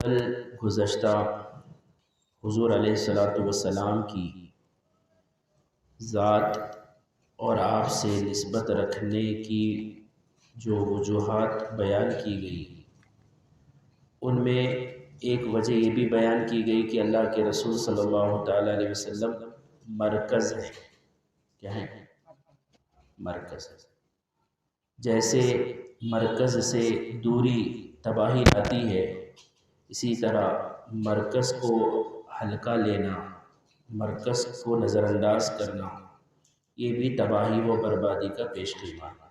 کل گزشتہ حضور علیہ الصلوۃ والسلام کی ذات اور آپ سے نسبت رکھنے کی جو وجوہات بیان کی گئی، ان میں ایک وجہ یہ بھی بیان کی گئی کہ اللہ کے رسول صلی اللہ تعالیٰ علیہ وسلم مرکز ہے۔ کیا ہے؟ مرکز ہے۔ جیسے مرکز سے دوری تباہی لاتی ہے، اسی طرح مرکز کو ہلکا لینا، مرکز کو نظر انداز کرنا، یہ بھی تباہی و بربادی کا پیش خیمہ ہے۔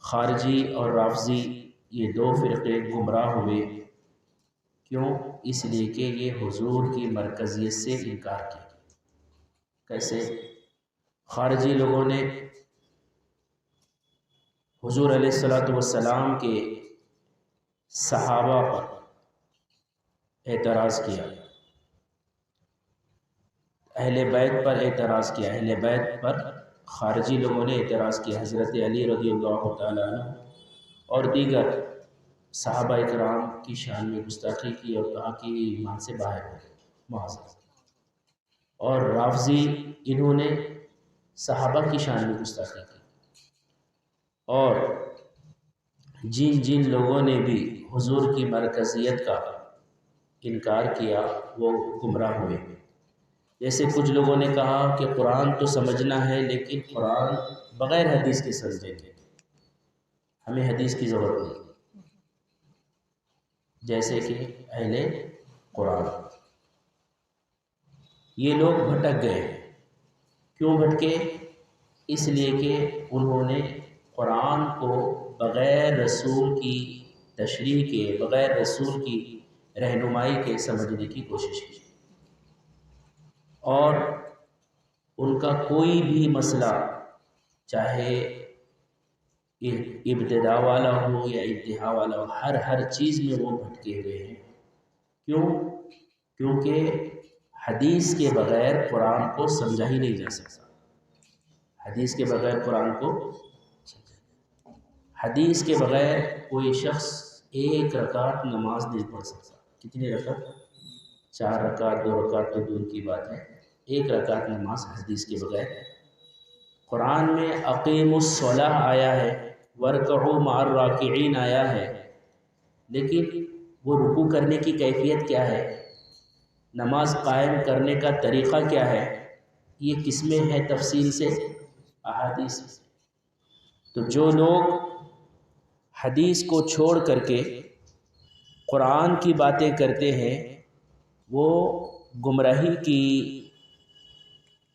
خارجی اور رافضی یہ دو فرقے گمراہ ہوئے، کیوں؟ اس لیے کہ یہ حضور کی مرکزیت سے انکار کیا۔ کیسے؟ خارجی لوگوں نے حضور علیہ الصلوۃ والسلام کے صحابہ پر اعتراض کیا، اہل بیت پر اعتراض کیا، اہل بیت پر خارجی لوگوں نے اعتراض کیا، حضرت علی رضی اللہ تعالیٰ عنہ اور دیگر صحابہ اکرام کی شان میں گستاخی کی اور کہا کہ ایمان سے باہر ہے، معاذ۔ اور رافضی انہوں نے صحابہ کی شان میں گستاخی کی، اور جن لوگوں نے بھی حضور کی مرکزیت کا انکار کیا وہ گمراہ ہوئے۔ جیسے کچھ لوگوں نے کہا کہ قرآن تو سمجھنا ہے لیکن قرآن بغیر حدیث کے سمجھیں گے، ہمیں حدیث کی ضرورت نہیں، جیسے کہ اہل قرآن۔ یہ لوگ بھٹک گئے۔ کیوں بھٹکے؟ اس لیے کہ انہوں نے قرآن کو بغیر رسول کی تشریح کے، بغیر رسول کی رہنمائی کے سمجھنے کی کوشش کی، اور ان کا کوئی بھی مسئلہ چاہے ابتداء والا ہو یا انتہا والا ہو، ہر چیز میں وہ بھٹکے ہوئے ہیں۔ کیوں؟ کیونکہ حدیث کے بغیر قرآن کو سمجھا ہی نہیں جا سکتا۔ حدیث کے بغیر قرآن کو، حدیث کے بغیر کوئی شخص ایک رکعت نماز نہیں پڑھ سکتا۔ کتنی رکعت؟ 4 رکعت، 2 رکعت تو دور کی بات ہے، ایک رکعت نماز حدیث کے بغیر۔ قرآن میں اقیموا الصلاۃ آیا ہے، وارکعوا مع الراکعین آیا ہے، لیکن وہ رکوع کرنے کی کیفیت کیا ہے، نماز قائم کرنے کا طریقہ کیا ہے، یہ کس میں ہے تفصیل سے؟ احادیث سے۔ تو جو لوگ حدیث کو چھوڑ کر کے قرآن کی باتیں کرتے ہیں، وہ گمراہی کے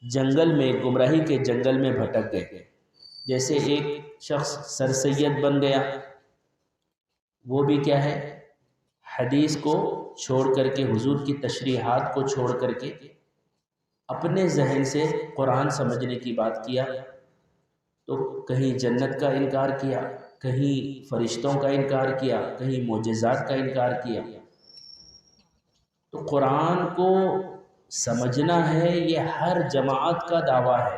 جنگل میں بھٹک گئے۔ جیسے ایک شخص سر سید بن گیا، وہ بھی کیا ہے، حدیث کو چھوڑ کر کے، حضور کی تشریحات کو چھوڑ کر کے اپنے ذہن سے قرآن سمجھنے کی بات کیا، تو کہیں جنت کا انکار کیا، کہیں فرشتوں کا انکار کیا، کہیں معجزات کا انکار کیا۔ تو قرآن کو سمجھنا ہے، یہ ہر جماعت کا دعویٰ ہے۔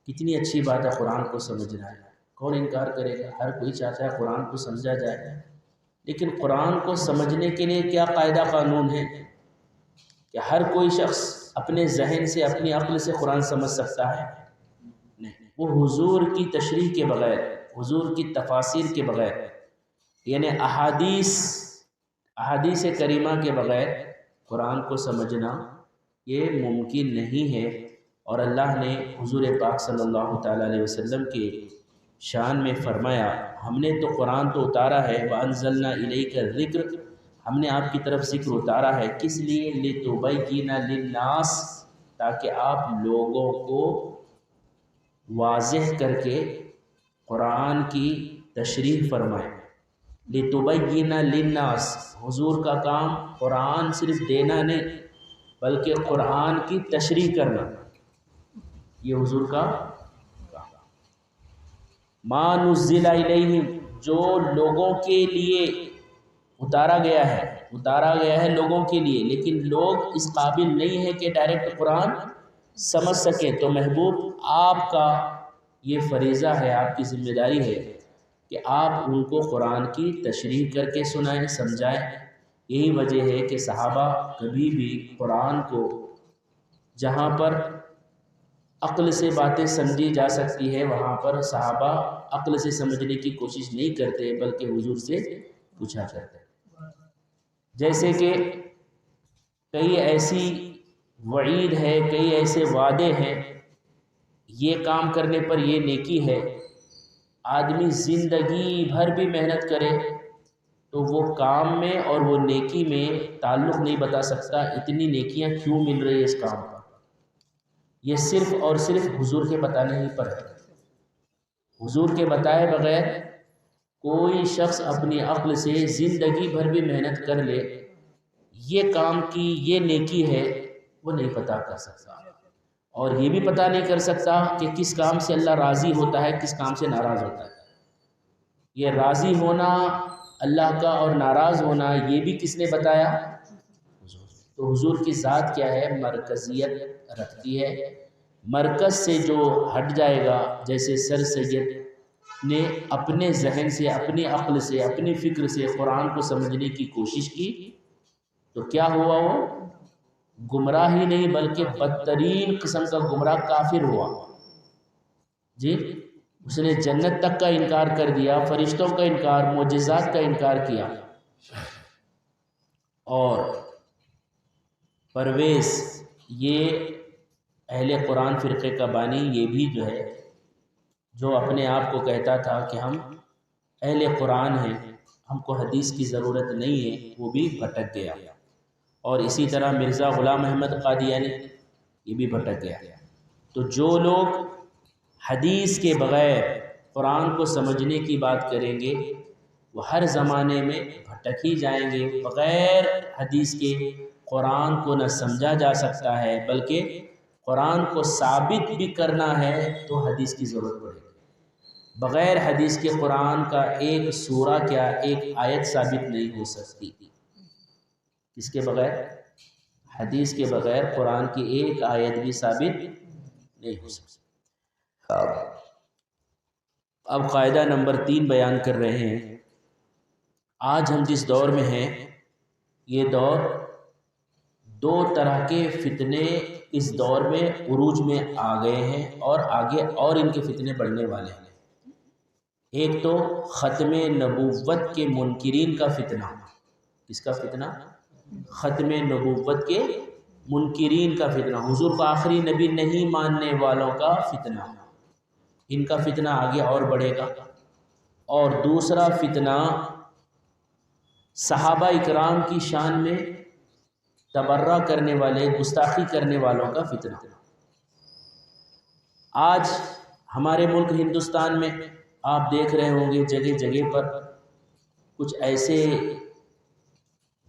کتنی اچھی بات ہے قرآن کو سمجھنا ہے، کون انکار کرے گا؟ ہر کوئی چاہتا ہے قرآن کو سمجھا جائے، لیکن قرآن کو سمجھنے کے لیے کیا قاعدہ قانون ہے کہ ہر کوئی شخص اپنے ذہن سے، اپنی عقل سے قرآن سمجھ سکتا ہے؟ نہیں، وہ حضور کی تشریح کے بغیر، حضور کی تفاسیر کے بغیر، یعنی احادیث کریمہ کے بغیر قرآن کو سمجھنا یہ ممکن نہیں ہے۔ اور اللہ نے حضور پاک صلی اللہ تعالیٰ علیہ وسلم کے شان میں فرمایا، ہم نے تو قرآن تو اتارا ہے، وَأَنزَلْنَا إِلَيْكَ الذِّكْرَ، ہم نے آپ کی طرف ذکر اتارا ہے، کس لیے؟ لِتُبَيِّنَ لِلنَّاسِ، تاکہ آپ لوگوں کو واضح کر کے قرآن کی تشریح فرمائیں۔ لِتُبَيِّنَ لِلنَّاسِ، حضور کا کام قرآن صرف دینا نہیں بلکہ قرآن کی تشریح کرنا، یہ حضور کا کام۔ مَا نُزِّلَ إِلَيْهِمْ، جو لوگوں کے لیے اتارا گیا ہے لوگوں کے لیے، لیکن لوگ اس قابل نہیں ہے کہ ڈائریکٹ قرآن سمجھ سکیں، تو محبوب آپ کا یہ فریضہ ہے، آپ کی ذمہ داری ہے کہ آپ ان کو قرآن کی تشریح کر کے سنائیں، سمجھائیں، یہی وجہ ہے کہ صحابہ کبھی بھی قرآن کو جہاں پر عقل سے باتیں سمجھی جا سکتی ہے وہاں پر صحابہ عقل سے سمجھنے کی کوشش نہیں کرتے بلکہ حضور سے پوچھا کرتے. جیسے کہ کئی ایسی وعید ہے، کئی ایسے وعدے ہیں، یہ کام کرنے پر یہ نیکی ہے. آدمی زندگی بھر بھی محنت کرے تو وہ کام میں اور وہ نیکی میں تعلق نہیں بتا سکتا اتنی نیکیاں کیوں مل رہی ہے اس کام پر. یہ صرف اور صرف حضور کے بتانے ہی پر ہے. حضور کے بتائے بغیر کوئی شخص اپنی عقل سے زندگی بھر بھی محنت کر لے یہ کام کی یہ نیکی ہے وہ نہیں پتہ کر سکتا، اور یہ بھی پتہ نہیں کر سکتا کہ کس کام سے اللہ راضی ہوتا ہے، کس کام سے ناراض ہوتا ہے. یہ راضی ہونا اللہ کا اور ناراض ہونا یہ بھی کس نے بتایا؟ تو حضور کی ذات کیا ہے؟ مرکزیت رکھتی ہے. مرکز سے جو ہٹ جائے گا، جیسے سر سید نے اپنے ذہن سے، اپنی عقل سے، اپنی فکر سے قرآن کو سمجھنے کی کوشش کی تو کیا ہوا؟ وہ گمراہ ہی نہیں بلکہ بدترین قسم کا گمراہ کافر ہوا. جی، اس نے جنت تک کا انکار کر دیا، فرشتوں کا انکار، معجزات کا انکار کیا. اور پرویز یہ اہل قرآن فرقے کا بانی، یہ بھی جو ہے جو اپنے آپ کو کہتا تھا کہ ہم اہل قرآن ہیں، ہم کو حدیث کی ضرورت نہیں ہے، وہ بھی بھٹک گیا. اور اسی طرح مرزا غلام احمد قادیانی یہ بھی بھٹک گیا. تو جو لوگ حدیث کے بغیر قرآن کو سمجھنے کی بات کریں گے وہ ہر زمانے میں بھٹک ہی جائیں گے. بغیر حدیث کے قرآن کو نہ سمجھا جا سکتا ہے، بلکہ قرآن کو ثابت بھی کرنا ہے تو حدیث کی ضرورت پڑے گی. بغیر حدیث کے قرآن کا ایک سورہ کیا ایک آیت ثابت نہیں ہو سکتی. اس کے بغیر، حدیث کے بغیر قرآن کی ایک آیت بھی ثابت نہیں ہو سکتی. اب قاعدہ نمبر 3 بیان کر رہے ہیں. آج ہم جس دور میں ہیں یہ دور دو طرح کے فتنے اس دور میں عروج میں آ گئے ہیں اور آگے اور ان کے فتنے بڑھنے والے ہیں. ایک تو ختم نبوت کے منکرین کا فتنہ. کس کا فتنہ؟ ختم نبوت کے منکرین کا فتنہ، حضور کو آخری نبی نہیں ماننے والوں کا فتنہ. ان کا فتنہ آگے اور بڑھے گا. اور دوسرا فتنہ صحابہ اکرام کی شان میں تبرہ کرنے والے، گستاخی کرنے والوں کا فتنہ. آج ہمارے ملک ہندوستان میں آپ دیکھ رہے ہوں گے جگہ جگہ پر کچھ ایسے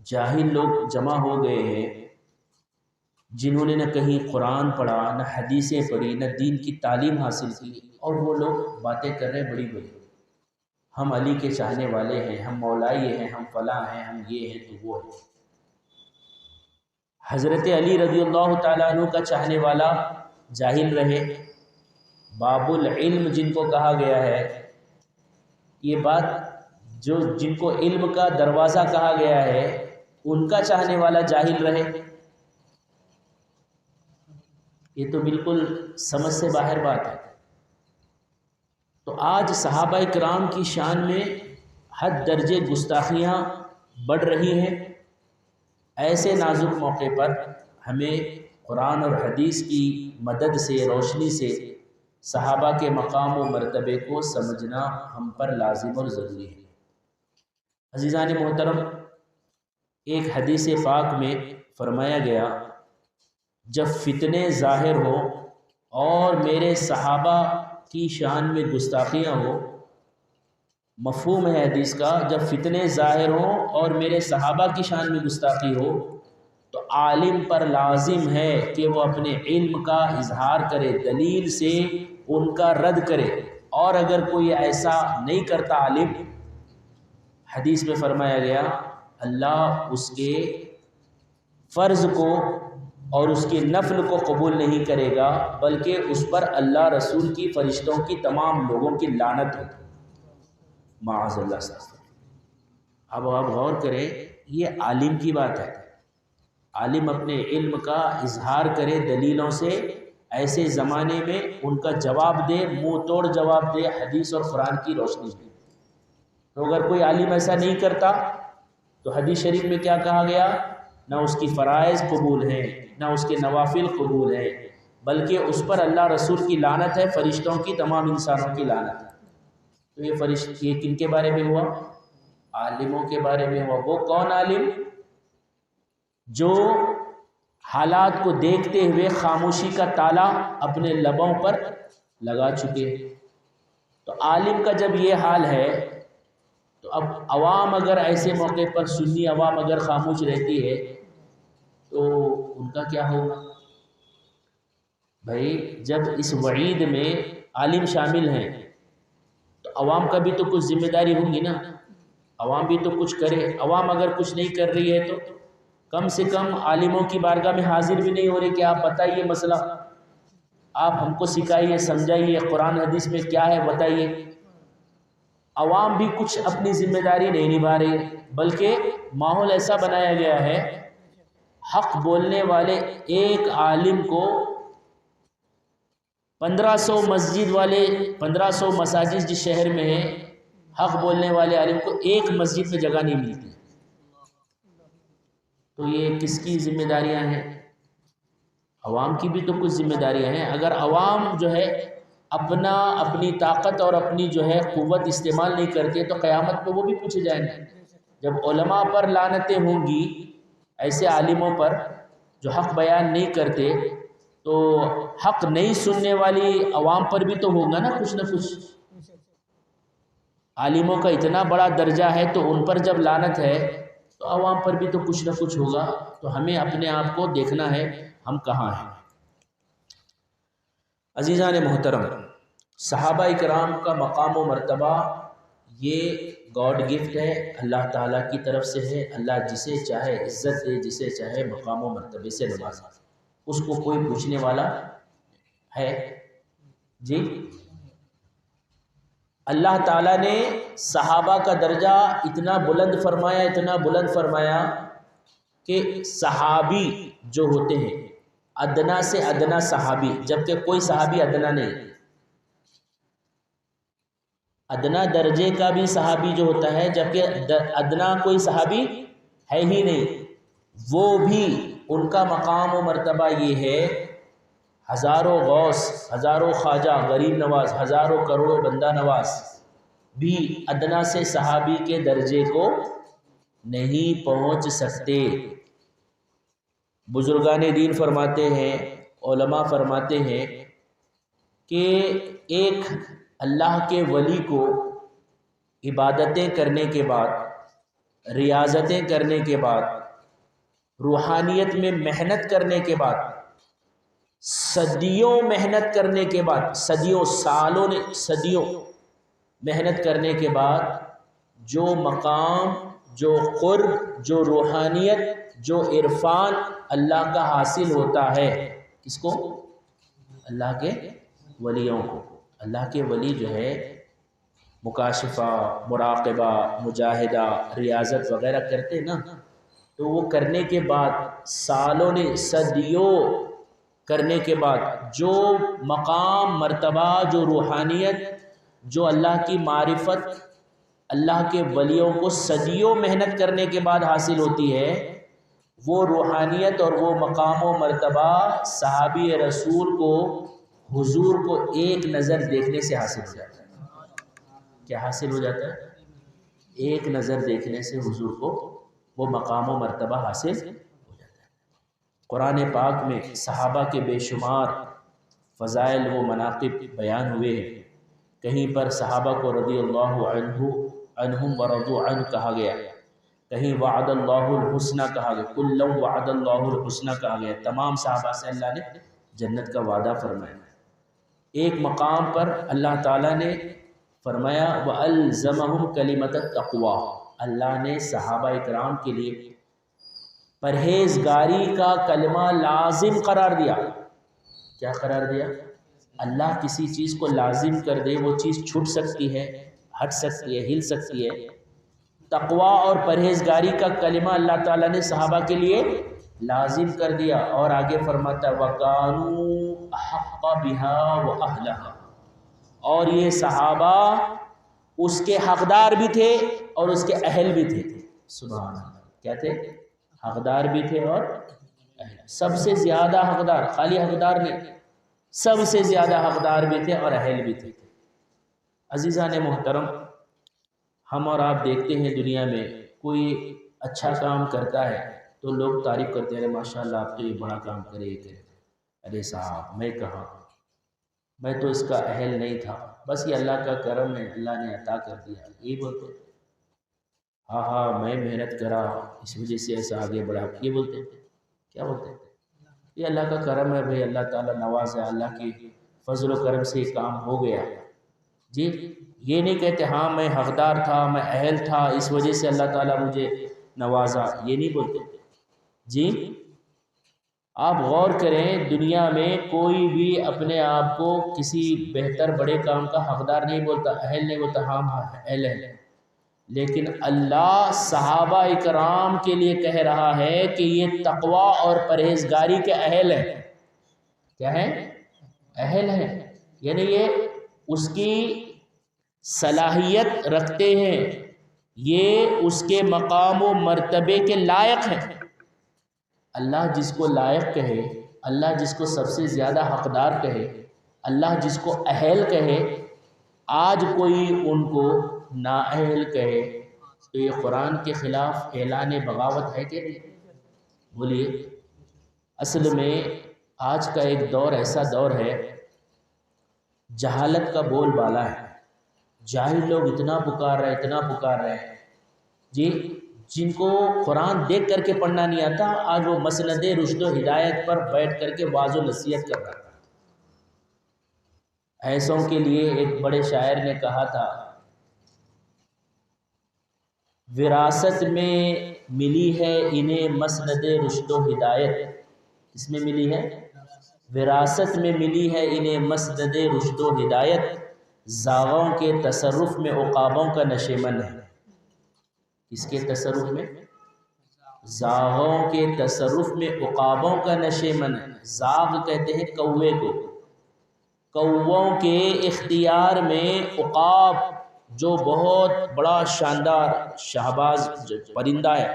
جاہل لوگ جمع ہو گئے ہیں جنہوں نے نہ کہیں قرآن پڑھا، نہ حدیثیں پڑھی، نہ دین کی تعلیم حاصل کی، اور وہ لوگ باتیں کر رہے بڑی بڑی، ہم علی کے چاہنے والے ہیں، ہم مولائی ہیں، ہم فلاں ہیں، ہم یہ ہیں تو وہ ہیں. حضرت علی رضی اللہ تعالیٰ عنہ کا چاہنے والا جاہل رہے، باب العلم جن کو کہا گیا ہے، یہ بات جو جن کو علم کا دروازہ کہا گیا ہے ان کا چاہنے والا جاہل رہے، یہ تو بالکل سمجھ سے باہر بات ہے. تو آج صحابہ اکرام کی شان میں حد درجے گستاخیاں بڑھ رہی ہیں. ایسے نازک موقع پر ہمیں قرآن اور حدیث کی مدد سے، روشنی سے صحابہ کے مقام و مرتبے کو سمجھنا ہم پر لازم اور ضروری ہے. عزیزان محترم، ایک حدیث پاک میں فرمایا گیا جب فتنے ظاہر ہو اور میرے صحابہ کی شان میں گستاخیاں ہو، مفہوم ہے حدیث کا، جب فتنے ظاہر ہوں اور میرے صحابہ کی شان میں گستاخی ہو تو عالم پر لازم ہے کہ وہ اپنے علم کا اظہار کرے، دلیل سے ان کا رد کرے. اور اگر کوئی ایسا نہیں کرتا عالم، حدیث میں فرمایا گیا اللہ اس کے فرض کو اور اس کی نفل کو قبول نہیں کرے گا، بلکہ اس پر اللہ، رسول کی، فرشتوں کی، تمام لوگوں کی لعنت ہوگی، معاذ اللہ سے. اب آپ غور کریں، یہ عالم کی بات ہے. عالم اپنے علم کا اظہار کرے دلیلوں سے، ایسے زمانے میں ان کا جواب دے، منہ توڑ جواب دے حدیث اور قرآن کی روشنی میں. تو اگر کوئی عالم ایسا نہیں کرتا تو حدیث شریف میں کیا کہا گیا؟ نہ اس کی فرائض قبول ہیں، نہ اس کے نوافل قبول ہیں، بلکہ اس پر اللہ رسول کی لعنت ہے، فرشتوں کی، تمام انسانوں کی لعنت ہے. تو یہ کن کے بارے میں ہوا؟ عالموں کے بارے میں ہوا. وہ کون عالم؟ جو حالات کو دیکھتے ہوئے خاموشی کا تالا اپنے لبوں پر لگا چکے. تو عالم کا جب یہ حال ہے تو اب عوام اگر ایسے موقع پر، سنی عوام اگر خاموش رہتی ہے تو ان کا کیا ہوگا؟ بھائی جب اس وعید میں عالم شامل ہیں تو عوام کا بھی تو کچھ ذمہ داری ہوگی نا. عوام بھی تو کچھ کرے. عوام اگر کچھ نہیں کر رہی ہے تو کم سے کم عالموں کی بارگاہ میں حاضر بھی نہیں ہو رہے کہ آپ بتائیے مسئلہ، آپ ہم کو سکھائیے، سمجھائیے، قرآن حدیث میں کیا ہے بتائیے. عوام بھی کچھ اپنی ذمہ داری نہیں نبھا رہے، بلکہ ماحول ایسا بنایا گیا ہے حق بولنے والے ایک عالم کو 1500 مسجد والے، 1500 مساجد جس شہر میں ہیں، حق بولنے والے عالم کو ایک مسجد میں جگہ نہیں ملتی. تو یہ کس کی ذمہ داریاں ہیں؟ عوام کی بھی تو کچھ ذمہ داریاں ہیں. اگر عوام جو ہے اپنی طاقت اور اپنی جو ہے قوت استعمال نہیں کرتے تو قیامت میں وہ بھی پوچھے جائیں گے. جب علماء پر لعنتیں ہوں گی، ایسے عالموں پر جو حق بیان نہیں کرتے، تو حق نہیں سننے والی عوام پر بھی تو ہوگا نا کچھ نہ کچھ. عالموں کا اتنا بڑا درجہ ہے تو ان پر جب لعنت ہے تو عوام پر بھی تو کچھ نہ کچھ ہوگا. تو ہمیں اپنے آپ کو دیکھنا ہے ہم کہاں ہیں. عزیزان محترم، صحابہ اکرام کا مقام و مرتبہ یہ گاڈ گفٹ ہے، اللہ تعالیٰ کی طرف سے ہے. اللہ جسے چاہے عزت دے، جسے چاہے مقام و مرتبے سے نوازے. اس کو کوئی پوچھنے والا ہے؟ جی، اللہ تعالیٰ نے صحابہ کا درجہ اتنا بلند فرمایا، اتنا بلند فرمایا کہ صحابی جو ہوتے ہیں ادنا سے ادنا صحابی، جبکہ کوئی صحابی ادنا نہیں، ادنا درجے کا بھی صحابی جو ہوتا ہے، جبکہ ادنا کوئی صحابی ہے ہی نہیں، وہ بھی ان کا مقام و مرتبہ یہ ہے. ہزاروں غوث، ہزاروں خواجہ غریب نواز، ہزاروں کروڑوں بندہ نواز بھی ادنا سے صحابی کے درجے کو نہیں پہنچ سکتے. بزرگان دین فرماتے ہیں، علماء فرماتے ہیں کہ ایک اللہ کے ولی کو عبادتیں کرنے کے بعد، ریاضتیں کرنے کے بعد، روحانیت میں محنت کرنے کے بعد، صدیوں محنت کرنے کے بعد، صدیوں محنت کرنے کے بعد جو مقام، جو قرب، جو روحانیت، جو عرفان اللہ کا حاصل ہوتا ہے، کس کو؟ اللہ کے ولیوں کو. اللہ کے ولی جو ہے مکاشفہ، مراقبہ، مجاہدہ، ریاضت وغیرہ کرتے نا، تو وہ کرنے کے بعد صدیوں کرنے کے بعد جو مقام، مرتبہ، جو روحانیت، جو اللہ کی معرفت اللہ کے ولیوں کو صدیوں محنت کرنے کے بعد حاصل ہوتی ہے، وہ روحانیت اور وہ مقام و مرتبہ صحابی رسول کو، حضور کو ایک نظر دیکھنے سے حاصل ہو جاتا ہے. کیا حاصل ہو جاتا ہے؟ ایک نظر دیکھنے سے حضور کو وہ مقام و مرتبہ حاصل ہو جاتا ہے. قرآن پاک میں صحابہ کے بے شمار فضائل و مناقب بیان ہوئے ہیں. کہیں پر صحابہ کو رضی اللہ عنہم ورضوا عنہ کہا گیا، کہیں وعد اللہ الحسنہ کہا گیا، کلا وعد اللہ الحسنہ کہا گیا. تمام صحابہ سے اللہ نے جنت کا وعدہ فرمایا. ایک مقام پر اللہ تعالیٰ نے فرمایا وَأَلْزَمَهُمْ كَلِمَةَ التَّقْوَىٰ، اللہ نے صحابہ اکرام کے لیے پرہیزگاری کا کلمہ لازم قرار دیا. کیا قرار دیا؟ اللہ کسی چیز کو لازم کر دے، وہ چیز چھوٹ سکتی ہے، ہٹ سکتی ہے، ہل سکتی ہے، تقوی اور پرہیزگاری کا کلمہ اللہ تعالیٰ نے صحابہ کے لیے لازم کر دیا، اور آگے فرماتا وَكَانُوا أَحَقَّ بِهَا وَأَهْلَهَا، اور یہ صحابہ اس کے حقدار بھی تھے اور اس کے اہل بھی تھے۔ سبحان اللہ، کیا تھے؟ حقدار بھی تھے اور اہل، سب سے زیادہ حقدار، خالی حقدار نہیں، سب سے زیادہ حقدار بھی تھے اور اہل بھی تھے۔ عزیزان محترم، ہم اور آپ دیکھتے ہیں دنیا میں کوئی اچھا کام کرتا ہے تو لوگ تعریف کرتے ہیں، ارے ماشاء اللہ آپ تو یہ بڑا کام کرے، یہ کرے، ارے صاحب میں کہاں، میں تو اس کا اہل نہیں تھا، بس یہ اللہ کا کرم ہے، اللہ نے عطا کر دیا، یہ بولتے ہیں۔ ہاں ہاں میں محنت کرا اس وجہ سے ایسا آگے بڑھا، یہ بولتے ہیں۔ کیا بولتے ہیں؟ یہ اللہ کا کرم ہے بھائی، اللہ تعالیٰ نوازا، اللہ کی فضل و کرم سے یہ کام ہو گیا جی۔ یہ نہیں کہتے ہاں میں حقدار تھا، میں اہل تھا، اس وجہ سے اللہ تعالیٰ مجھے نوازا، یہ نہیں بولتے جی۔ آپ غور کریں، دنیا میں کوئی بھی اپنے آپ کو کسی بہتر بڑے کام کا حقدار نہیں بولتا، اہل نہیں بولتا، ہاں اہل ہے، لیکن اللہ صحابہ اکرام کے لیے کہہ رہا ہے کہ یہ تقوی اور پرہیزگاری کے اہل ہیں۔ کیا ہیں؟ اہل ہیں، یعنی یہ اس کی صلاحیت رکھتے ہیں، یہ اس کے مقام و مرتبے کے لائق ہیں۔ اللہ جس کو لائق کہے، اللہ جس کو سب سے زیادہ حقدار کہے، اللہ جس کو اہل کہے، آج کوئی ان کو نااہل کہے تو یہ قرآن کے خلاف اعلان بغاوت ہے کہ نہیں؟ بولیے۔ اصل میں آج کا ایک دور ایسا دور ہے، جہالت کا بول بالا ہے، جاہل لوگ اتنا پکار رہے، اتنا پکار رہے ہیں جی، جن کو قرآن دیکھ کر کے پڑھنا نہیں آتا، آج وہ مسند رشد و ہدایت پر بیٹھ کر کے واعظ و نصیحت کر رہا ہے۔ ایسوں کے لیے ایک بڑے شاعر نے کہا تھا، وراثت میں ملی ہے انہیں مسند رشد و ہدایت، کس میں ملی ہے؟ وراثت میں ملی ہے انہیں مسند رشد و ہدایت، زاغوں کے تصرف میں عقابوں کا نشیمن ہے۔ کس کے تصرف میں؟ زاغوں کے تصرف میں عقابوں کا نشیمن ہے۔ زاغ کہتے ہیں کوے کو، کووں کے اختیار میں عقاب جو بہت بڑا شاندار شہباز پرندہ ہے،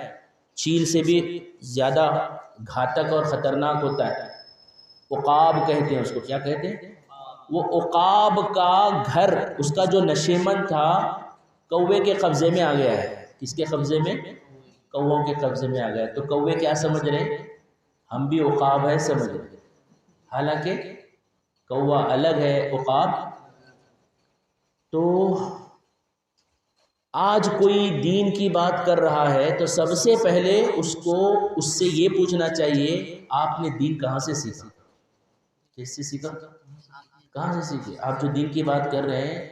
چیل سے بھی زیادہ گھاتک اور خطرناک ہوتا ہے، عقاب کہتے ہیں اس کو۔ کیا کہتے ہیں؟ وہ عقاب کا گھر، اس کا جو نشیمن تھا کوے کے قبضے میں آ گیا ہے۔ کس کے قبضے میں؟ کووں کے قبضے میں آ گیا۔ تو کوے کیا سمجھ رہے ہیں؟ ہم بھی عقاب ہے سمجھ رہے ہیں، حالانکہ کوا الگ ہے، عقاب۔ تو آج کوئی دین کی بات کر رہا ہے تو سب سے پہلے اس کو اس سے یہ پوچھنا چاہیے آپ نے دین کہاں سے سیکھا؟ کس سے سیکھا؟ کہاں سے سیکھے؟ آپ جو دین کی بات کر رہے ہیں،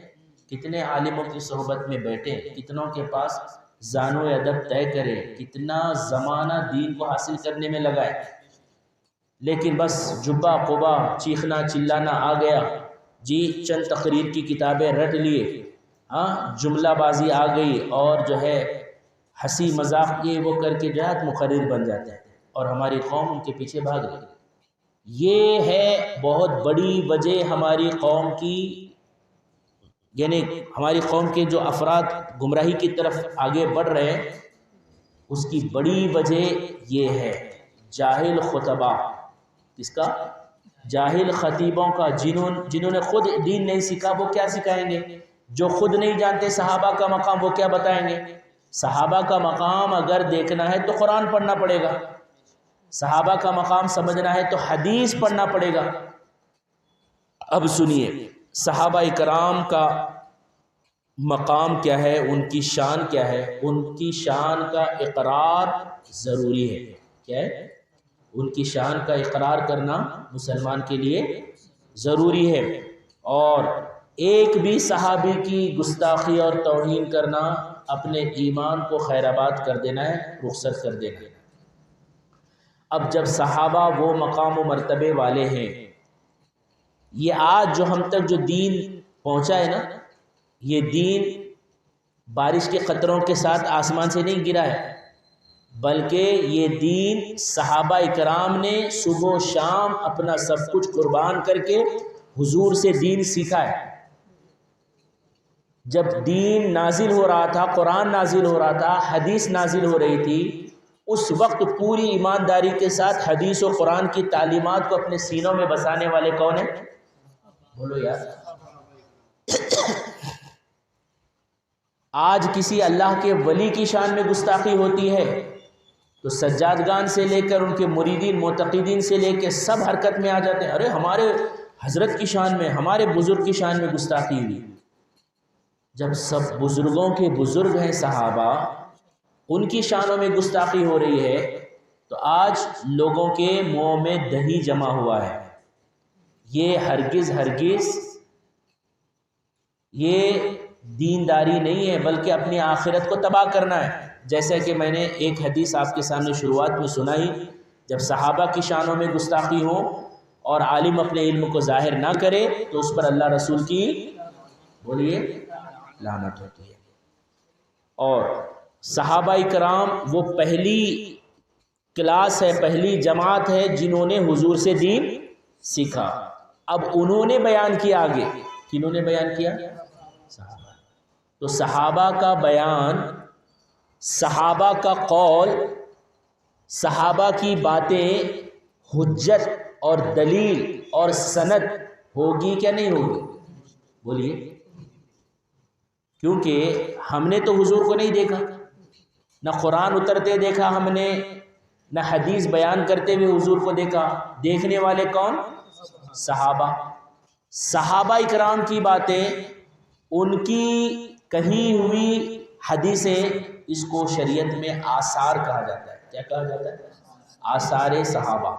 کتنے عالموں کی صحبت میں بیٹھے، کتنوں کے پاس زان و ادب طے کرے، کتنا زمانہ دین کو حاصل کرنے میں لگائے، لیکن بس جبہ قبا چیخنا چلانا آ گیا جی، چند تقریر کی کتابیں رٹ لیے، ہاں جملہ بازی آ گئی، اور جو ہے ہنسی مذاق یہ وہ کر کے جو ہے مقرر بن جاتے ہیں، اور ہماری قوم ان کے پیچھے بھاگ رہی ہے۔ یہ ہے بہت بڑی وجہ ہماری قوم کی، یعنی ہماری قوم کے جو افراد گمراہی کی طرف آگے بڑھ رہے ہیں، اس کی بڑی وجہ یہ ہے جاہل خطبہ۔ کس کا؟ جاہل خطیبوں کا، جنہوں نے خود دین نہیں سیکھا وہ کیا سکھائیں گے؟ جو خود نہیں جانتے صحابہ کا مقام وہ کیا بتائیں گے؟ صحابہ کا مقام اگر دیکھنا ہے تو قرآن پڑھنا پڑے گا، صحابہ کا مقام سمجھنا ہے تو حدیث پڑھنا پڑے گا۔ اب سنیے صحابہ اکرام کا مقام کیا ہے، ان کی شان کیا ہے۔ ان کی شان کا اقرار ضروری ہے۔ کیا ہے؟ ان کی شان کا اقرار کرنا مسلمان کے لیے ضروری ہے، اور ایک بھی صحابی کی گستاخی اور توہین کرنا اپنے ایمان کو خیرآباد کر دینا ہے، رخصت کر دینا ہے۔ اب جب صحابہ وہ مقام و مرتبے والے ہیں، یہ آج جو ہم تک جو دین پہنچا ہے نا، یہ دین بارش کے قطروں کے ساتھ آسمان سے نہیں گرا ہے، بلکہ یہ دین صحابہ اکرام نے صبح و شام اپنا سب کچھ قربان کر کے حضور سے دین سیکھا ہے۔ جب دین نازل ہو رہا تھا، قرآن نازل ہو رہا تھا، حدیث نازل ہو رہی تھی، اس وقت پوری ایمانداری کے ساتھ حدیث و قرآن کی تعلیمات کو اپنے سینوں میں بسانے والے کون ہیں؟ بولو یار۔ آج کسی اللہ کے ولی کی شان میں گستاخی ہوتی ہے تو سجادگان سے لے کر ان کے مریدین معتقدین سے لے کے سب حرکت میں آ جاتے ہیں، ارے ہمارے حضرت کی شان میں، ہمارے بزرگ کی شان میں گستاخی ہوئی۔ جب سب بزرگوں کے بزرگ ہیں صحابہ، ان کی شانوں میں گستاخی ہو رہی ہے تو آج لوگوں کے منہ میں دہی جمع ہوا ہے۔ یہ ہرگز یہ دینداری نہیں ہے، بلکہ اپنی آخرت کو تباہ کرنا ہے۔ جیسا کہ میں نے ایک حدیث آپ کے سامنے شروعات میں سنائی، جب صحابہ کی شانوں میں گستاخی ہو اور عالم اپنے علم کو ظاہر نہ کرے تو اس پر اللہ رسول کی بولیے لعنت ہوتی ہے۔ اور صحابہ کرام وہ پہلی کلاس ہے، پہلی جماعت ہے جنہوں نے حضور سے دین سیکھا۔ اب انہوں نے بیان کیا آگے، کنہوں نے بیان کیا؟ صحابہ۔ تو صحابہ کا بیان، صحابہ کا قول، صحابہ کی باتیں حجت اور دلیل اور سند ہوگی کیا نہیں ہوگی؟ بولیے۔ کیونکہ ہم نے تو حضور کو نہیں دیکھا، نہ قرآن اترتے دیکھا ہم نے، نہ حدیث بیان کرتے ہوئے حضور کو دیکھا۔ دیکھنے والے کون؟ صحابہ۔ صحابہ اکرام کی باتیں، ان کی کہی ہوئی حدیثیں، اس کو شریعت میں آثار کہا جاتا ہے۔ کیا کہا جاتا ہے؟ آثار صحابہ۔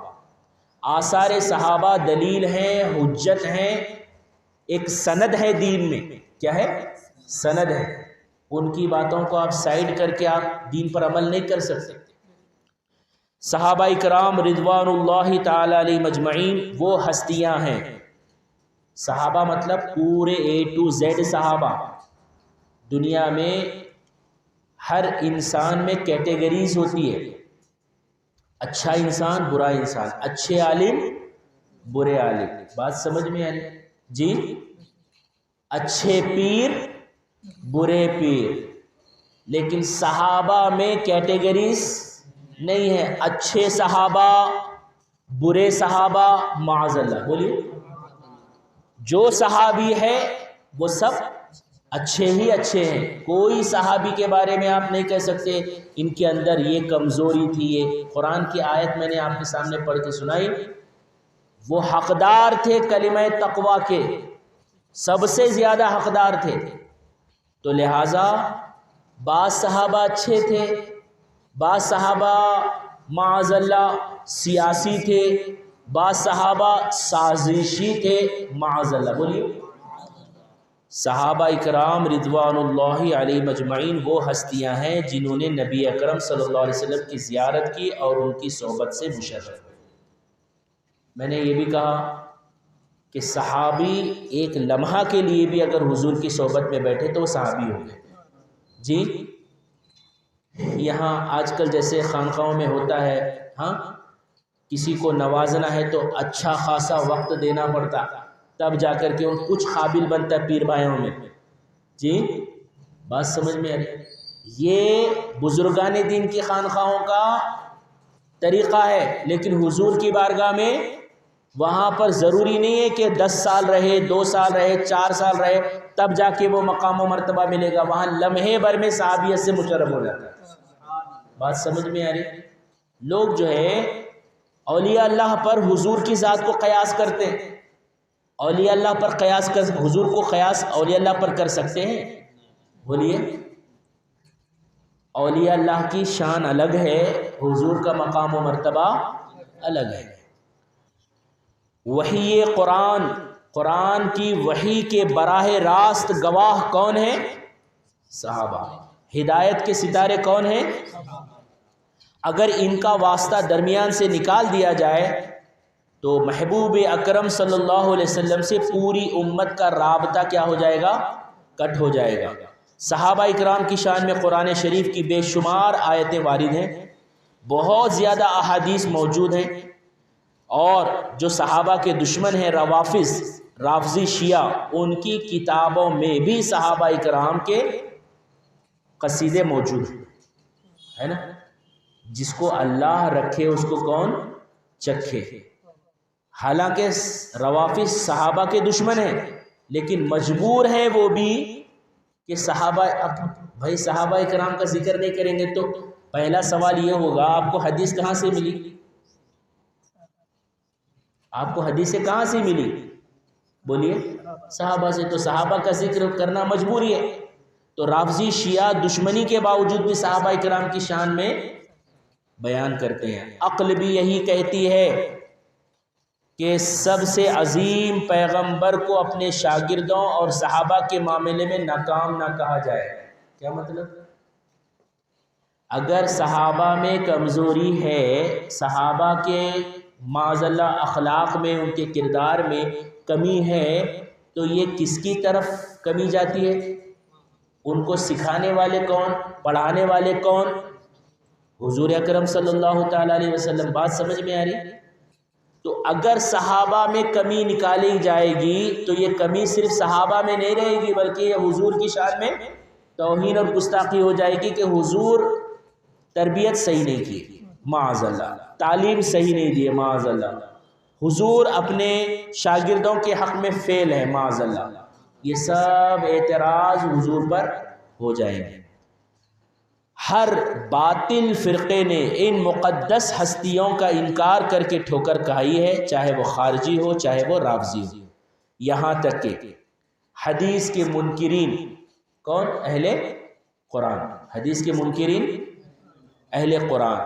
آثار صحابہ دلیل ہیں، حجت ہیں، ایک سند ہے دین میں۔ کیا ہے؟ سند ہے۔ ان کی باتوں کو آپ سائڈ کر کے آپ دین پر عمل نہیں کر سکتے۔ صحابہ اکرام رضوان اللہ تعالی علیہ مجمعین وہ ہستیاں ہیں۔ صحابہ مطلب پورے A to Z صحابہ۔ دنیا میں ہر انسان میں کیٹیگریز ہوتی ہے، اچھا انسان، برا انسان، اچھے عالم، برے عالم۔ بات سمجھ میں آ رہی جی؟ اچھے پیر، برے پیر۔ لیکن صحابہ میں کیٹیگریز نہیں ہے، اچھے صحابہ، برے صحابہ، معاذ اللہ۔ بولیے، جو صحابی ہے وہ سب اچھے ہی اچھے ہیں۔ کوئی صحابی کے بارے میں آپ نہیں کہہ سکتے ان کے اندر یہ کمزوری تھی۔ یہ قرآن کی آیت میں نے آپ کے سامنے پڑھ کے سنائی، وہ حقدار تھے کلمہ تقوی کے، سب سے زیادہ حقدار تھے۔ تو لہٰذا بعض صحابہ اچھے تھے، بعض صحابہ معاذ اللہ سیاسی تھے، بعض صحابہ سازشی تھے، معاذ اللہ۔ بولیے، صحابہ اکرام رضوان اللہ علیہ مجمعین وہ ہستیاں ہیں جنہوں نے نبی اکرم صلی اللہ علیہ وسلم کی زیارت کی اور ان کی صحبت سے مشرف ہوئے۔ میں نے یہ بھی کہا کہ صحابی ایک لمحہ کے لیے بھی اگر حضور کی صحبت میں بیٹھے تو وہ صحابی ہو گئے۔ جی، یہاں آج کل جیسے خانقاہوں میں ہوتا ہے، ہاں کسی کو نوازنا ہے تو اچھا خاصا وقت دینا پڑتا، تب جا کر کے وہ کچھ قابل بنتا ہے پیر بھائیوں میں۔ جی، بات سمجھ میں آ رہی؟ یہ بزرگان دین کی خانقاہوں کا طریقہ ہے، لیکن حضور کی بارگاہ میں وہاں پر ضروری نہیں ہے کہ 10 سال رہے، 2 سال رہے، 4 سال رہے تب جا کے وہ مقام و مرتبہ ملے گا۔ وہاں لمحے بھر میں صحابیت سے مشرف ہو جاتا ہے۔ بات سمجھ میں آ رہی؟ لوگ جو ہے اولیاء اللہ پر حضور کی ذات کو قیاس کرتے ہیں۔ اولیاء اللہ پر قیاس کر، حضور کو قیاس اولیاء اللہ پر کر سکتے ہیں؟ بولیے، اولیاء اللہ کی شان الگ ہے، حضور کا مقام و مرتبہ الگ ہے۔ وحی قرآن، قرآن کی وحی کے براہ راست گواہ کون ہیں؟ صحابہ۔ ہدایت کے ستارے کون ہیں؟ اگر ان کا واسطہ درمیان سے نکال دیا جائے تو محبوب اکرم صلی اللہ علیہ وسلم سے پوری امت کا رابطہ کیا ہو جائے گا؟ کٹ ہو جائے گا۔ صحابہ اکرام کی شان میں قرآن شریف کی بے شمار آیتیں وارد ہیں، بہت زیادہ احادیث موجود ہیں، اور جو صحابہ کے دشمن ہیں رافضی شیعہ، ان کی کتابوں میں بھی صحابہ اکرام کے قصیدے موجود ہیں، ہے نا؟ جس کو اللہ رکھے اس کو کون چکھے۔ حالانکہ روافض صحابہ کے دشمن ہیں، لیکن مجبور ہیں وہ بھی کہ صحابہ، اب بھائی صحابہ اکرام کا ذکر نہیں کریں گے تو پہلا سوال یہ ہوگا آپ کو حدیث کہاں سے ملی؟ آپ کو حدیثیں کہاں سے ملی؟ بولیے، صحابہ سے۔ تو صحابہ کا ذکر کرنا مجبوری ہے۔ تو رافضی شیعہ دشمنی کے باوجود بھی صحابہ اکرام کی شان میں بیان کرتے ہیں۔ عقل بھی یہی کہتی ہے کہ سب سے عظیم پیغمبر کو اپنے شاگردوں اور صحابہ کے معاملے میں ناکام نہ کہا جائے۔ کیا مطلب؟ اگر صحابہ میں کمزوری ہے، صحابہ کے معاذ اللہ اخلاق میں، ان کے کردار میں کمی ہے، تو یہ کس کی طرف کمی جاتی ہے؟ ان کو سکھانے والے کون؟ پڑھانے والے کون؟ حضور اکرم صلی اللہ تعالیٰ علیہ وسلم۔ بات سمجھ میں آ رہی؟ تو اگر صحابہ میں کمی نکالی جائے گی تو یہ کمی صرف صحابہ میں نہیں رہے گی، بلکہ یہ حضور کی شان میں توہین اور گستاخی ہو جائے گی کہ حضور تربیت صحیح نہیں کی، معاذ اللہ، تعلیم صحیح نہیں دی، معاذ اللہ، حضور اپنے شاگردوں کے حق میں فیل ہے، معاذ اللہ۔ یہ سب اعتراض حضور پر ہو جائیں گے۔ ہر باطل فرقے نے ان مقدس ہستیوں کا انکار کر کے ٹھوکر کھائی ہے، چاہے وہ خارجی ہو چاہے وہ رافضی ہو، یہاں تک کہ حدیث کے منکرین کون؟ اہل قرآن۔ حدیث کے منکرین اہل قرآن،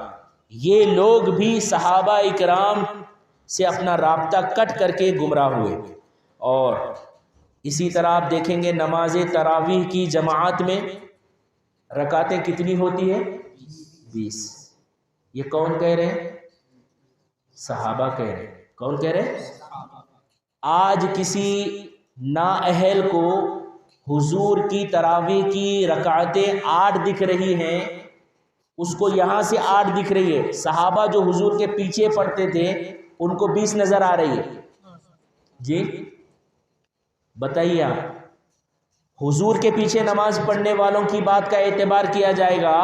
یہ لوگ بھی صحابہ اکرام سے اپنا رابطہ کٹ کر کے گمراہ ہوئے۔ اور اسی طرح آپ دیکھیں گے نماز تراویح کی جماعت میں رکعتیں کتنی ہوتی ہیں؟ 20۔ یہ کون کہہ رہے ہیں؟ صحابہ کہہ رہے ہیں۔ کون کہہ رہے ہیں؟ آج کسی نااہل کو حضور کی تراویح کی رکعتیں 8 دکھ رہی ہیں، اس کو یہاں سے 8 دکھ رہی ہے، صحابہ جو حضور کے پیچھے پڑھتے تھے ان کو 20 نظر آ رہی ہے۔ جی بتائیے، آپ حضور کے پیچھے نماز پڑھنے والوں کی بات کا اعتبار کیا جائے گا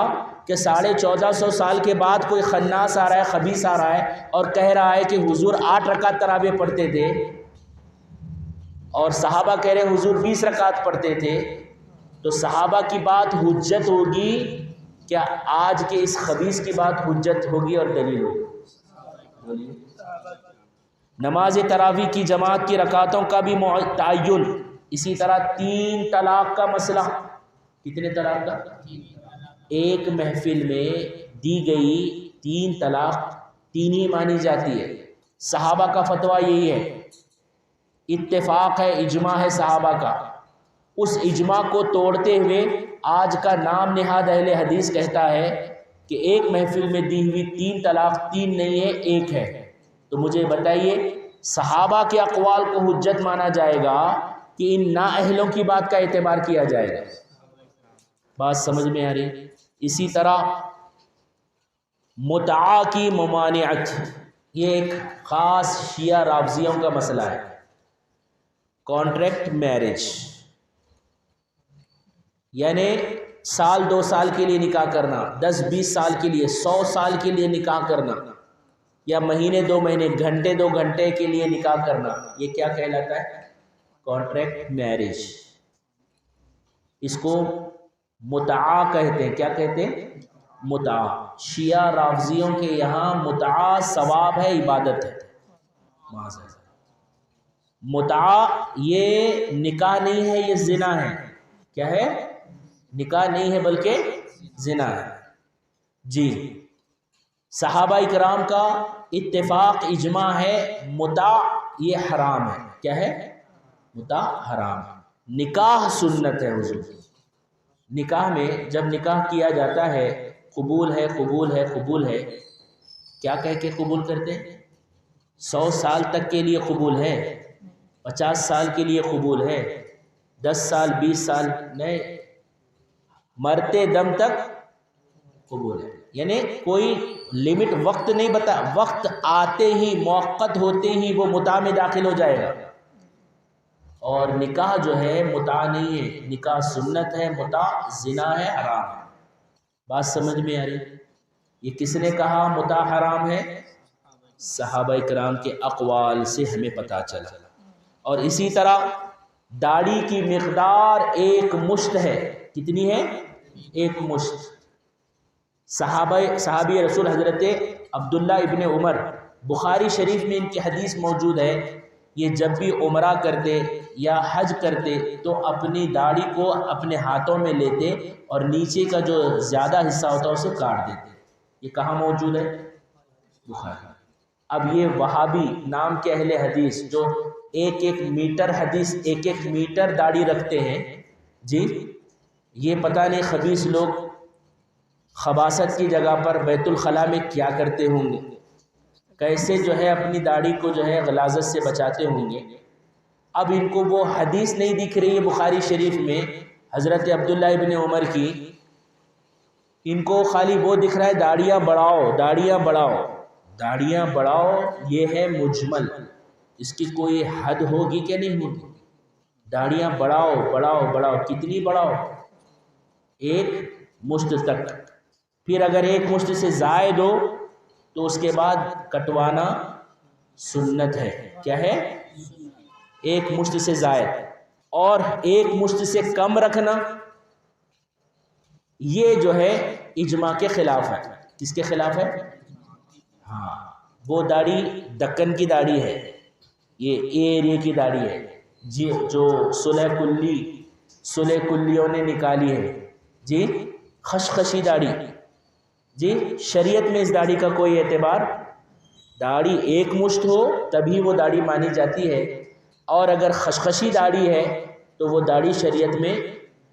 کہ 1450 سال کے بعد کوئی خناس آ رہا ہے، خبیث آ رہا ہے اور کہہ رہا ہے کہ حضور 8 رکعت تراویح پڑھتے تھے، اور صحابہ کہہ رہے ہیں حضور 20 رکعت پڑھتے تھے، تو صحابہ کی بات حجت ہوگی کیا آج کے اس خبیث کی بات حجت ہوگی اور دلیل ہوگی؟ نماز تراویح کی جماعت کی رکعتوں کا بھی تعین، اسی طرح 3 طلاق کا مسئلہ۔ کتنے طلاق کا؟ ایک محفل میں دی گئی 3 طلاق 3 ہی مانی جاتی ہے۔ صحابہ کا فتویٰ یہی ہے، اتفاق ہے، اجماع ہے صحابہ کا۔ اس اجماع کو توڑتے ہوئے آج کا نام نہاد اہل حدیث کہتا ہے کہ ایک محفل میں دی ہوئی 3 طلاق 3 نہیں ہے، 1 ہے۔ تو مجھے بتائیے صحابہ کے اقوال کو حجت مانا جائے گا کہ ان نااہلوں کی بات کا اعتبار کیا جائے گا؟ بات سمجھ میں آ رہی؟ اسی طرح متعہ کی ممانعت، یہ ایک خاص شیعہ رافضیوں کا مسئلہ ہے۔ کانٹریکٹ میرج، یعنی سال 2 سال کے لیے نکاح کرنا، 10-20 سال کے لیے، 100 سال کے لیے نکاح کرنا، یا مہینے 2 مہینے، گھنٹے 2 گھنٹے کے لیے نکاح کرنا، یہ کیا کہلاتا ہے؟ Contract marriage. اس کو متعہ کہتے ہیں۔ کیا کہتے ہیں؟ متعہ۔ شیعہ رافضیوں کے یہاں متعہ ثواب ہے، عبادت ہے۔ متعہ یہ نکاح نہیں ہے، یہ زنا ہے۔ کیا ہے؟ نکاح نہیں ہے بلکہ زنا ہے۔ جی، صحابہ اکرام کا اتفاق اجماع ہے متعہ یہ حرام ہے۔ کیا ہے؟ متعہ حرام ہے۔ نکاح سنت ہے حضور۔ نکاح میں جب نکاح کیا جاتا ہے، قبول ہے قبول ہے قبول ہے، کیا کہہ کے قبول کرتے ہیں؟ 100 سال تک کے لیے قبول ہے، 50 سال کے لیے قبول ہے، 10 سال 20 سال نہیں، مرتے دم تک قبول ہے، یعنی کوئی لمٹ وقت نہیں بتا، وقت آتے ہی موقت ہوتے ہی وہ متاع میں داخل ہو جائے گا۔ اور نکاح جو ہے متاع نہیں ہے، نکاح سنت ہے، متاع زنا ہے، حرام ہے۔ بات سمجھ میں آ رہی؟ یہ کس نے کہا متاع حرام ہے؟ صحابہ کرام کے اقوال سے ہمیں پتہ چلا۔ اور اسی طرح داڑھی کی مقدار ایک مشت ہے، کتنی ہے؟ ایک مشت۔ صحابی رسول حضرت عبداللہ ابن عمر، بخاری شریف میں ان کی حدیث موجود ہے، یہ جب بھی عمرہ کرتے یا حج کرتے تو اپنی داڑھی کو اپنے ہاتھوں میں لیتے اور نیچے کا جو زیادہ حصہ ہوتا ہے اسے کاٹ دیتے۔ یہ کہاں موجود ہے؟ بخاری۔ اب یہ وہابی نام کے اہل حدیث جو ایک ایک میٹر حدیث، ایک ایک میٹر داڑھی رکھتے ہیں، جی یہ پتہ نہیں خبیث لوگ خباثت کی جگہ پر بیت الخلاء میں کیا کرتے ہوں گے، کیسے جو ہے اپنی داڑھی کو جو ہے غلاظت سے بچاتے ہوں گے۔ اب ان کو وہ حدیث نہیں دکھ رہی ہے بخاری شریف میں حضرت عبداللہ ابن عمر کی، ان کو خالی وہ دکھ رہا ہے داڑیاں بڑھاؤ، داڑیاں بڑھاؤ، داڑیاں بڑھاؤ، یہ ہے مجمل، اس کی کوئی حد ہوگی کہ نہیں ہوگی؟ داڑیاں بڑھاؤ بڑھاؤ بڑھاؤ، کتنی بڑھاؤ؟ ایک مشت تک۔ پھر اگر ایک مشت سے زائد ہو تو اس کے بعد کٹوانا سنت ہے۔ کیا ہے؟ ایک مشت سے زائد۔ اور ایک مشت سے کم رکھنا یہ جو ہے اجماع کے خلاف ہے۔ کس کے خلاف ہے؟ ہاں، وہ داڑھی دکن کی داڑھی ہے، یہ ایریا کی داڑھی ہے جی، جو صلح کلیوں نے نکالی ہے، جی خشخشی داڑھی، جی شریعت میں اس داڑھی کا کوئی اعتبار، داڑھی ایک مشت ہو تبھی وہ داڑھی مانی جاتی ہے، اور اگر خشخشی داڑھی ہے تو وہ داڑھی شریعت میں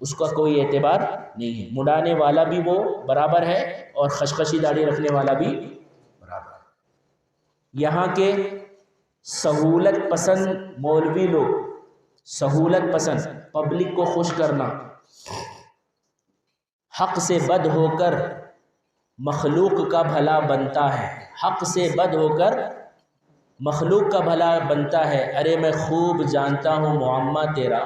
اس کا کوئی اعتبار نہیں ہے، مڈانے والا بھی وہ برابر ہے اور خشخشی داڑھی رکھنے والا بھی برابر ہے۔ یہاں کے سہولت پسند مولوی لوگ، سہولت پسند، پبلک کو خوش کرنا، حق سے بد ہو کر مخلوق کا بھلا بنتا ہے، حق سے بد ہو کر مخلوق کا بھلا بنتا ہے، ارے میں خوب جانتا ہوں معمہ تیرا۔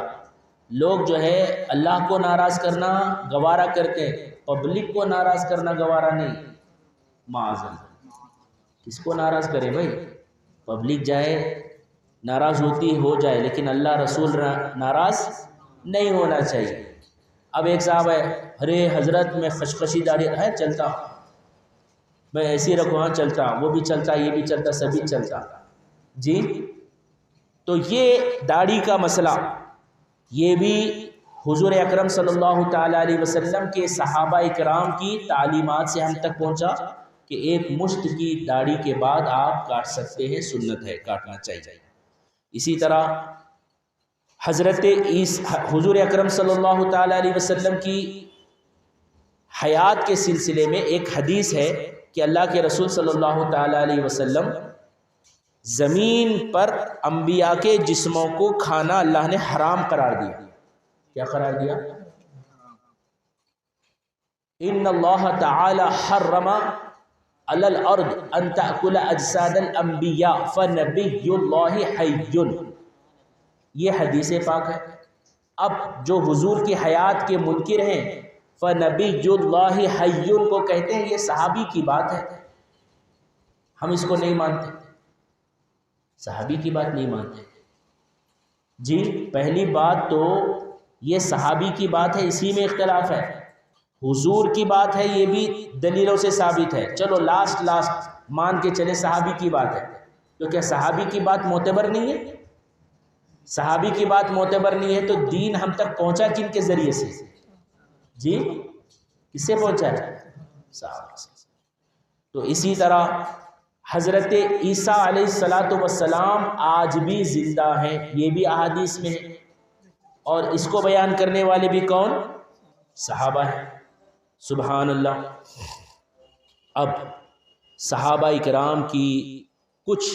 لوگ جو ہے اللہ کو ناراض کرنا گوارا کرتے ہیں، پبلک کو ناراض کرنا گوارا نہیں۔ معاذ اللہ، کس کو ناراض کرے بھائی؟ پبلک جائے ناراض ہوتی ہو جائے، لیکن اللہ رسول ناراض نہیں ہونا چاہیے۔ اب ایک صاحب ہے، ارے حضرت میں خشخشی داڑھی ہے چلتا، میں ایسی رکھوں، ہاں چلتا، وہ بھی چلتا، یہ بھی چلتا، سبھی چلتا، جی تو یہ داڑھی کا مسئلہ یہ بھی حضور اکرم صلی اللہ تعالیٰ علیہ وسلم کے صحابہ اکرام کی تعلیمات سے ہم تک پہنچا کہ ایک مشت کی داڑھی کے بعد آپ کاٹ سکتے ہیں، سنت ہے، کاٹنا چاہیے۔ اسی طرح حضور اکرم صلی اللہ تعالیٰ علیہ وسلم کی حیات کے سلسلے میں ایک حدیث ہے کہ اللہ کے رسول صلی اللہ تعالیٰ علیہ وسلم زمین پر انبیاء کے جسموں کو کھانا اللہ نے حرام قرار دیا۔ کیا قرار دیا؟ ان اللہ تعالی حرم علی الارض ان تأکل اجساد الانبیاء فنبی اللہ حی، یہ حدیث پاک ہے۔ اب جو حضور کی حیات کے منکر ہیں فنبی اللہ حی کو کہتے ہیں، یہ صحابی کی بات ہے، ہم اس کو نہیں مانتے، صحابی کی بات نہیں مانتے۔ جی پہلی بات تو یہ صحابی کی بات ہے، اسی میں اختلاف ہے، حضور کی بات ہے یہ بھی دلیلوں سے ثابت ہے، چلو لاسٹ مان کے چلے صحابی کی بات ہے، تو کیا صحابی کی بات معتبر نہیں ہے؟ صحابی کی بات معتبر نہیں ہے تو دین ہم تک پہنچا کن کے ذریعے سے؟ جی کس سے پہنچا ہے؟ صحابہ سے۔ تو اسی طرح حضرت عیسیٰ علیہ السلام آج بھی زندہ ہیں، یہ بھی احادیث میں ہے، اور اس کو بیان کرنے والے بھی کون؟ صحابہ ہیں۔ سبحان اللہ۔ اب صحابہ اکرام کی کچھ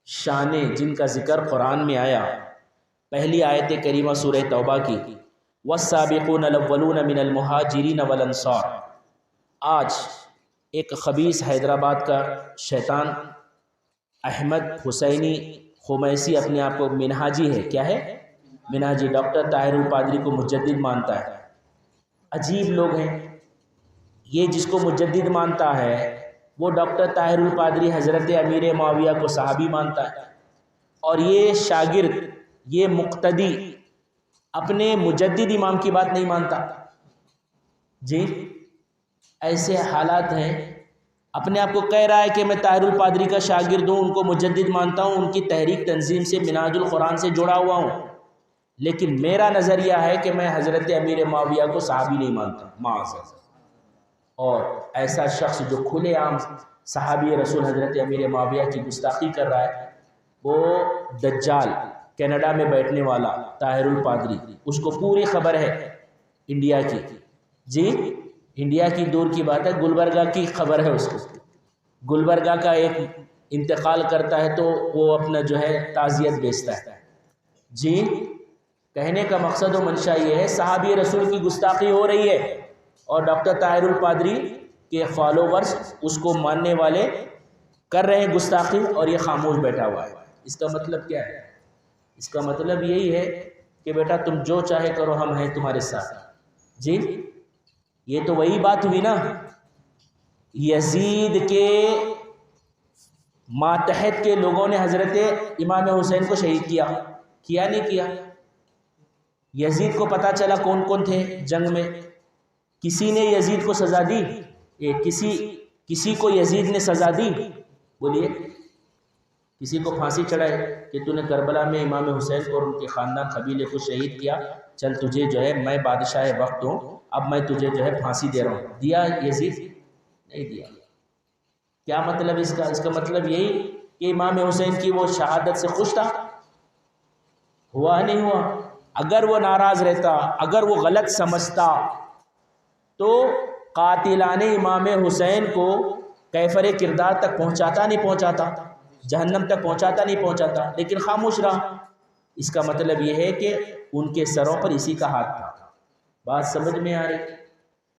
شانیں جن کا ذکر قرآن میں آیا، پہلی آیت کریمہ سورہ توبہ کی، والسابقون الاولون من المہاجرین والانصار۔ آج ایک خبیث حیدرآباد کا شیطان احمد حسینی خمیسی اپنے آپ کو منہاجی ہے، کیا ہے؟ منہاجی، ڈاکٹر طاہر القادری کو مجدد مانتا ہے۔ عجیب لوگ ہیں یہ، جس کو مجدد مانتا ہے وہ ڈاکٹر طاہر القادری حضرت امیر معاویہ کو صحابی مانتا ہے، اور یہ شاگرد، یہ مقتدی اپنے مجدد امام کی بات نہیں مانتا۔ جی ایسے حالات ہیں، اپنے آپ کو کہہ رہا ہے کہ میں طاہر القادری کا شاگرد ہوں، ان کو مجدد مانتا ہوں، ان کی تحریک تنظیم سے منہاج القرآن سے جڑا ہوا ہوں، لیکن میرا نظریہ ہے کہ میں حضرت امیر معاویہ کو صحابی نہیں مانتا، معاذ اللہ۔ اور ایسا شخص جو کھلے عام صحابی رسول حضرت امیر معاویہ کی گستاخی کر رہا ہے، وہ دجال کینیڈا میں بیٹھنے والا طاہر القادری، اس کو پوری خبر ہے انڈیا کی، جی انڈیا کی دور کی بات ہے، گلبرگہ کی خبر ہے اس کو، گلبرگہ کا ایک انتقال کرتا ہے تو وہ اپنا جو ہے تعزیت بیچتا ہے۔ جی کہنے کا مقصد و منشا یہ ہے، صحابی رسول کی گستاخی ہو رہی ہے اور ڈاکٹر طاہر القادری کے فالوورز اس کو ماننے والے کر رہے ہیں گستاخی، اور یہ خاموش بیٹھا ہوا ہے۔ اس کا مطلب کیا ہے؟ اس کا مطلب یہی ہے کہ بیٹا تم جو چاہے کرو، ہم ہیں تمہارے ساتھ۔ جی یہ تو وہی بات ہوئی نا، یزید کے ماتحت کے لوگوں نے حضرت امام حسین کو شہید کیا نہیں کیا؟ یزید کو پتہ چلا کون کون تھے جنگ میں، کسی نے یزید کو سزا دی؟ کسی کو یزید نے سزا دی؟ بولیے، کسی کو پھانسی چڑھائے کہ تو نے کربلا میں امام حسین اور ان کے خاندان قبیلے کو شہید کیا، چل تجھے جو ہے میں بادشاہ وقت ہوں، اب میں تجھے جو ہے پھانسی دے رہا ہوں، دیا یزید؟ نہیں دیا۔ کیا مطلب اس کا؟ اس کا مطلب یہی کہ امام حسین کی وہ شہادت سے خوش تھا؟ ہوا نہیں ہوا؟ اگر وہ ناراض رہتا، اگر وہ غلط سمجھتا تو قاتلان امام حسین کو کیفر کردار تک پہنچاتا نہیں پہنچاتا، جہنم تک پہنچاتا نہیں پہنچاتا، لیکن خاموش رہا۔ اس کا مطلب یہ ہے کہ ان کے سروں پر اسی کا ہاتھ تھا۔ بات سمجھ میں آ رہی؟